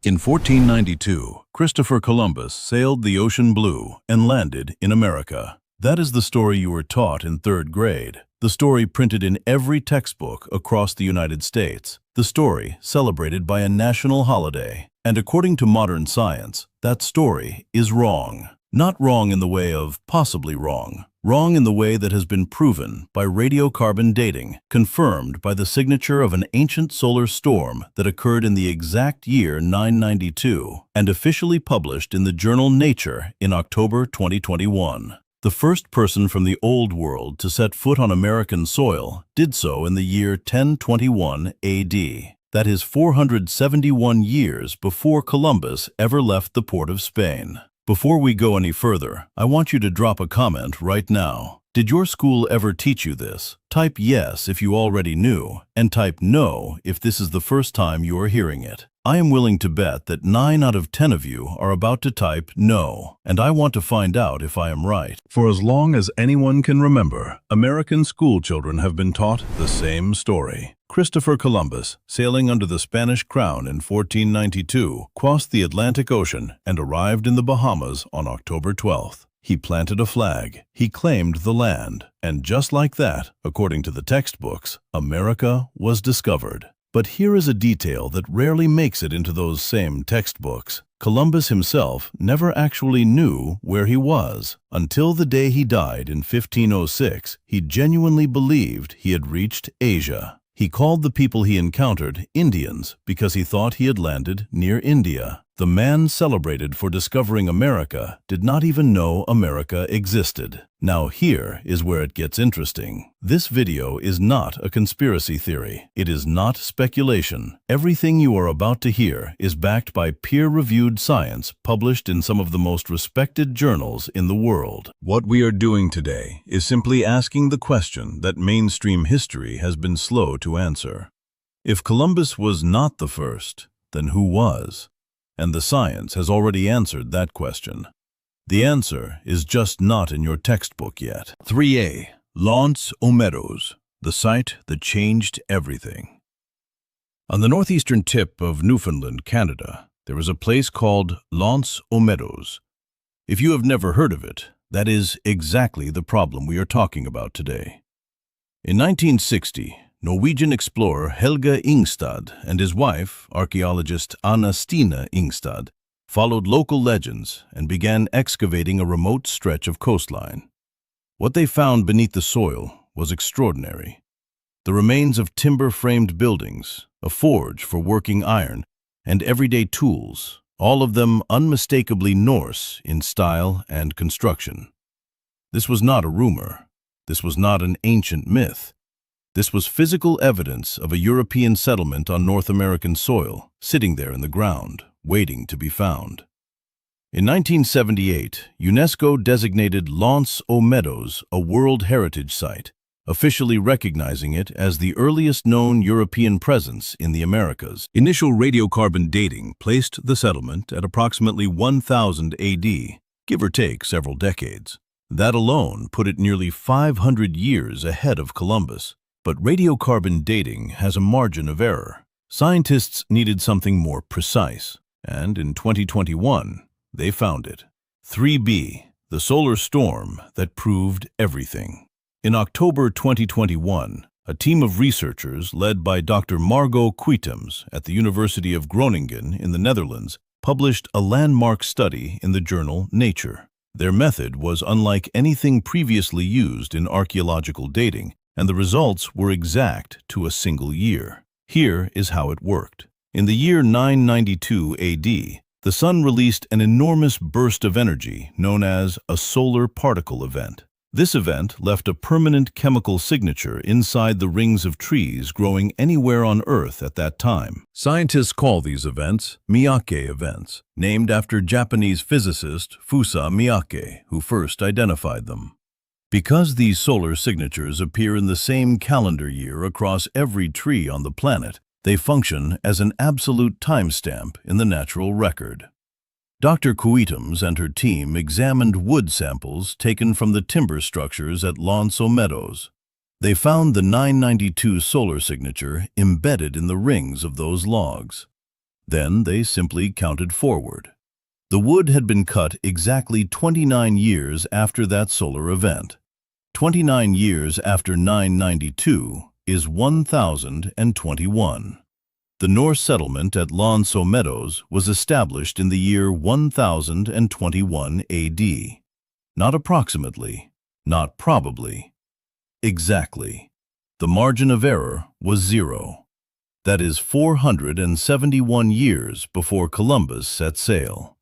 In 1492, Christopher Columbus sailed the ocean blue and landed in America. That is the story you were taught in third grade. The story printed in every textbook across the United States. The story celebrated by a national holiday. And according to modern science, that story is wrong. Not wrong in the way of possibly wrong. Wrong in the way that has been proven by radiocarbon dating, confirmed by the signature of an ancient solar storm that occurred in the exact year 992 and officially published in the journal Nature in October 2021. The first person from the Old World to set foot on American soil did so in the year 1021 AD. That is 471 years before Columbus ever left the port of Spain. Before we go any further, I want you to drop a comment right now. Did your school ever teach you this? Type yes if you already knew, and type no if this is the first time you are hearing it. I am willing to bet that 9 out of 10 of you are about to type no, and I want to find out if I am right. For as long as anyone can remember, American school children have been taught the same story. Christopher Columbus, sailing under the Spanish crown in 1492, crossed the Atlantic Ocean and arrived in the Bahamas on October 12th. He planted a flag, he claimed the land, and just like that, according to the textbooks, America was discovered. But here is a detail that rarely makes it into those same textbooks. Columbus himself never actually knew where he was. Until the day he died in 1506, he genuinely believed he had reached Asia. He called the people he encountered Indians because he thought he had landed near India. The man celebrated for discovering America did not even know America existed. Now here is where it gets interesting. This video is not a conspiracy theory. It is not speculation. Everything you are about to hear is backed by peer-reviewed science published in some of the most respected journals in the world. What we are doing today is simply asking the question that mainstream history has been slow to answer. If Columbus was not the first, then who was? And the science has already answered that question. The answer is just not in your textbook yet. 3A. L'Anse aux Meadows, the site that changed everything. On the northeastern tip of Newfoundland, Canada, there is a place called L'Anse aux Meadows. If you have never heard of it, that is exactly the problem we are talking about today. In 1960, Norwegian explorer Helge Ingstad and his wife, archaeologist Anna Stina Ingstad, followed local legends and began excavating a remote stretch of coastline. What they found beneath the soil was extraordinary. The remains of timber-framed buildings, a forge for working iron, and everyday tools, all of them unmistakably Norse in style and construction. This was not a rumor. This was not an ancient myth. This was physical evidence of a European settlement on North American soil, sitting there in the ground, waiting to be found. In 1978, UNESCO designated L'Anse aux Meadows a World Heritage Site, officially recognizing it as the earliest known European presence in the Americas. Initial radiocarbon dating placed the settlement at approximately 1000 AD, give or take several decades. That alone put it nearly 500 years ahead of Columbus. But radiocarbon dating has a margin of error. Scientists needed something more precise, and in 2021, they found it. 3B, the solar storm that proved everything. In October 2021, a team of researchers led by Dr. Margot Quietems at the University of Groningen in the Netherlands published a landmark study in the journal Nature. Their method was unlike anything previously used in archaeological dating, and the results were exact to a single year. Here is how it worked. In the year 992 AD, the sun released an enormous burst of energy known as a solar particle event. This event left a permanent chemical signature inside the rings of trees growing anywhere on Earth at that time. Scientists call these events Miyake events, named after Japanese physicist Fusa Miyake, who first identified them. Because these solar signatures appear in the same calendar year across every tree on the planet, they function as an absolute timestamp in the natural record. Dr. Quietems and her team examined wood samples taken from the timber structures at L'Anse aux Meadows. They found the 992 solar signature embedded in the rings of those logs. Then they simply counted forward. The wood had been cut exactly 29 years after that solar event. 29 years after 992 is 1021. The Norse settlement at Meadows was established in the year 1021 AD. Not approximately, not probably, exactly. The margin of error was 0. That is 471 years before Columbus set sail.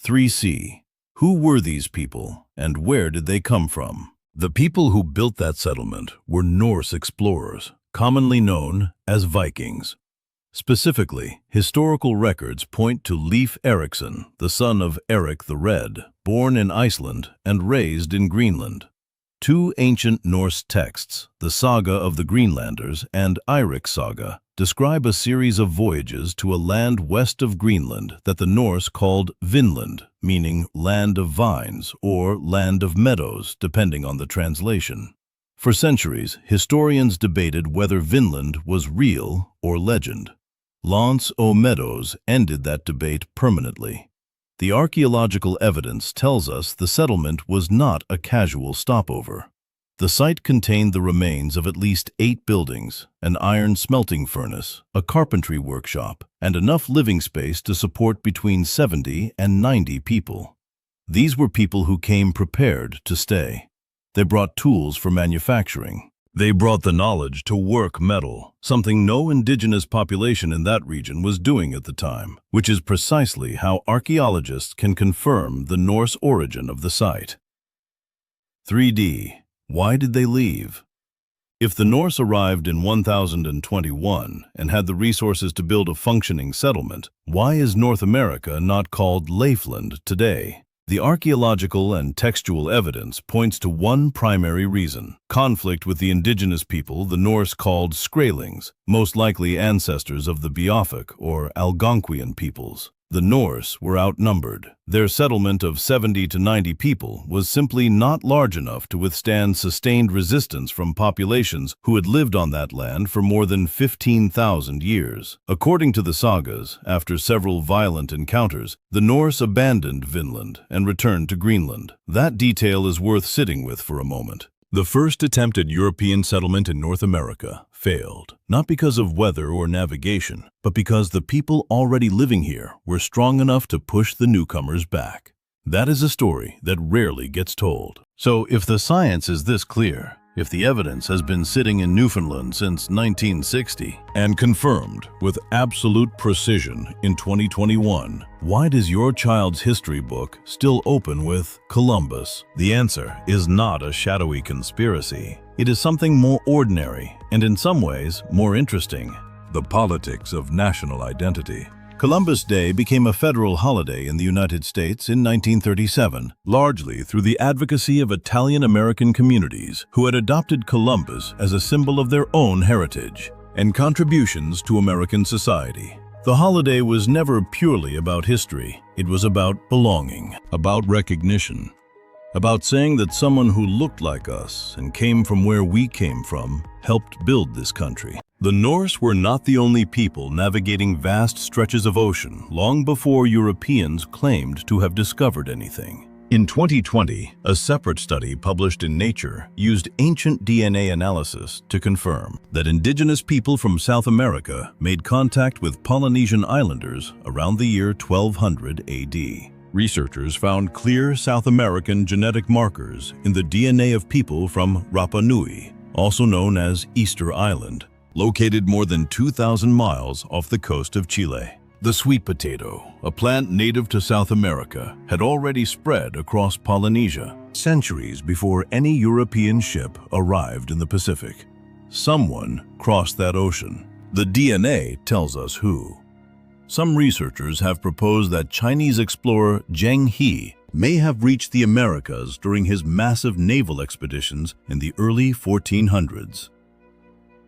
3C. Who were these people, and where did they come from? The people who built that settlement were Norse explorers, commonly known as Vikings. Specifically, historical records point to Leif Erikson, the son of Eric the Red, born in Iceland and raised in Greenland. Two ancient Norse texts, the Saga of the Greenlanders and Eirik's Saga, describe a series of voyages to a land west of Greenland that the Norse called Vinland, meaning land of vines or land of meadows, depending on the translation. For centuries, historians debated whether Vinland was real or legend. Meadows ended that debate permanently. The archaeological evidence tells us the settlement was not a casual stopover. The site contained the remains of at least 8 buildings, an iron smelting furnace, a carpentry workshop, and enough living space to support between 70 and 90 people. These were people who came prepared to stay. They brought tools for manufacturing. They brought the knowledge to work metal, something no indigenous population in that region was doing at the time, which is precisely how archaeologists can confirm the Norse origin of the site. 3D. Why did they leave? If the Norse arrived in 1021 and had the resources to build a functioning settlement, why is North America not called Lafeland today? The archaeological and textual evidence points to one primary reason: conflict with the indigenous people the Norse called Skraelings, most likely ancestors of the Beothuk or Algonquian peoples. The Norse were outnumbered. Their settlement of 70 to 90 people was simply not large enough to withstand sustained resistance from populations who had lived on that land for more than 15,000 years. According to the sagas, after several violent encounters, the Norse abandoned Vinland and returned to Greenland. That detail is worth sitting with for a moment. The first attempt at European settlement in North America failed, not because of weather or navigation, but because the people already living here were strong enough to push the newcomers back. That is a story that rarely gets told. So if the science is this clear, if the evidence has been sitting in Newfoundland since 1960 and confirmed with absolute precision in 2021, why does your child's history book still open with Columbus? The answer is not a shadowy conspiracy. It is something more ordinary and in some ways more interesting: the politics of national identity. Columbus Day became a federal holiday in the United States in 1937, largely through the advocacy of Italian-American communities who had adopted Columbus as a symbol of their own heritage and contributions to American society. The holiday was never purely about history. It was about belonging, about recognition, about saying that someone who looked like us and came from where we came from helped build this country. The Norse were not the only people navigating vast stretches of ocean long before Europeans claimed to have discovered anything. In 2020, a separate study published in Nature used ancient DNA analysis to confirm that indigenous people from South America made contact with Polynesian islanders around the year 1200 AD. Researchers found clear South American genetic markers in the DNA of people from Rapa Nui, also known as Easter Island, located more than 2,000 miles off the coast of Chile. The sweet potato, a plant native to South America, had already spread across Polynesia centuries before any European ship arrived in the Pacific. Someone crossed that ocean. The DNA tells us who. Some researchers have proposed that Chinese explorer Zheng He may have reached the Americas during his massive naval expeditions in the early 1400s.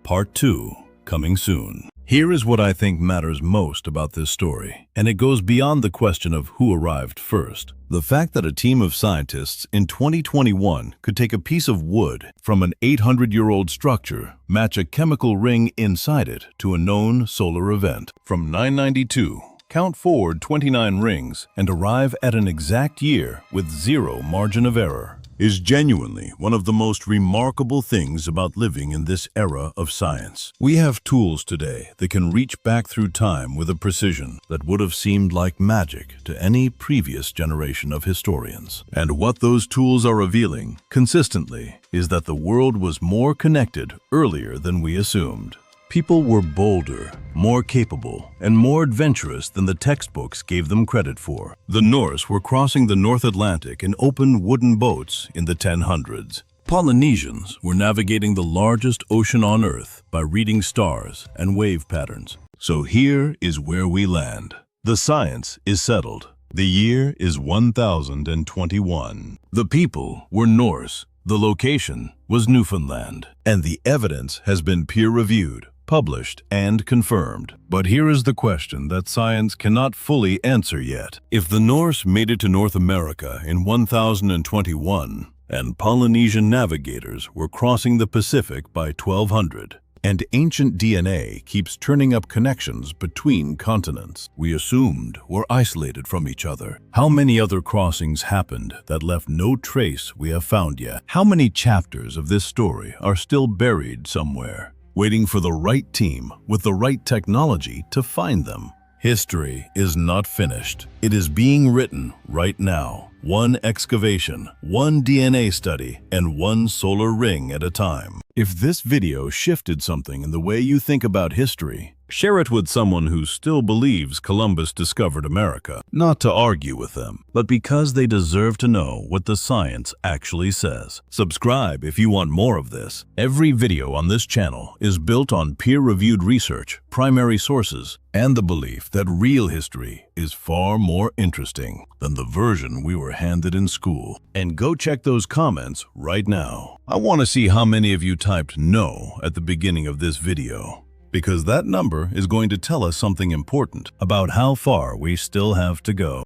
Part 2, coming soon. Here is what I think matters most about this story, and it goes beyond the question of who arrived first. The fact that a team of scientists in 2021 could take a piece of wood from an 800-year-old structure, match a chemical ring inside it to a known solar event. From 992, count forward 29 rings, and arrive at an exact year with zero margin of error, is genuinely one of the most remarkable things about living in this era of science. We have tools today that can reach back through time with a precision that would have seemed like magic to any previous generation of historians. And what those tools are revealing consistently is that the world was more connected earlier than we assumed. People were bolder, more capable, and more adventurous than the textbooks gave them credit for. The Norse were crossing the North Atlantic in open wooden boats in the 1000s. Polynesians were navigating the largest ocean on Earth by reading stars and wave patterns. So here is where we land. The science is settled. The year is 1021. The people were Norse. The location was Newfoundland. And the evidence has been peer-reviewed, published, and confirmed. But here is the question that science cannot fully answer yet. If the Norse made it to North America in 1021, and Polynesian navigators were crossing the Pacific by 1200, and ancient DNA keeps turning up connections between continents we assumed were isolated from each other, how many other crossings happened that left no trace we have found yet? How many chapters of this story are still buried somewhere, waiting for the right team with the right technology to find them? History is not finished. It is being written right now. One excavation, one DNA study, and one solar ring at a time. If this video shifted something in the way you think about history, share it with someone who still believes Columbus discovered America. Not to argue with them, but because they deserve to know what the science actually says. Subscribe if you want more of this. Every video on this channel is built on peer-reviewed research, primary sources, and the belief that real history is far more interesting than the version we were handed in school. And go check those comments right now. I want to see how many of you typed no at the beginning of this video, because that number is going to tell us something important about how far we still have to go.